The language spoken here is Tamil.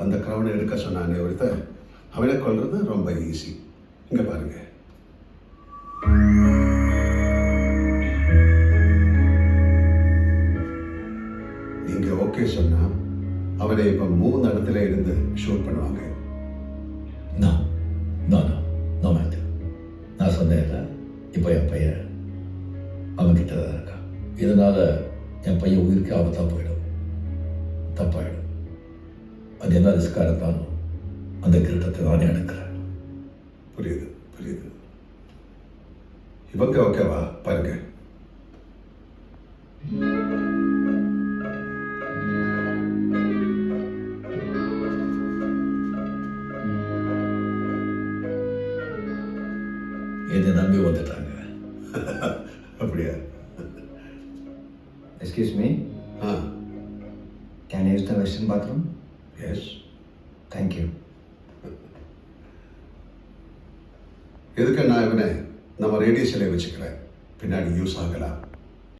அந்த க்ரௌனை எடுக்க சொன்னானே ஒருத்தர், அவனை கொல்றது ரொம்ப ஈஸி. இங்கே பாருங்க. நீங்க ஓகே சொன்னா அவனை இப்போ 3 இடத்துல இருந்து ஷூட் பண்ணுவாங்க. நான் சொன்னேன்ல, இப்போ என் பையன் அவன்கிட்ட தான் இருக்கான். இதனால் என் பையன் உயிருக்கு ஆபத்தாக போயிடும், தப்பாயிடும். அது என்ன ரிஸ்காக இருந்தாலும் அந்த கிரீட்டத்தை நானே எடுக்கிறேன். புரியுது புரியுது. இவங்க ஓகேவா பாருங்க. என்னை நம்பி வந்துட்டாங்க. அப்படியா? Excuse me? Can I use the western bathroom? Yes. Thank you. எதுக்கு நான் இவனை நம்ம ரேடியோ சிலையை வச்சுக்கிறேன், பின்னாடி யூஸ் ஆகலாம்.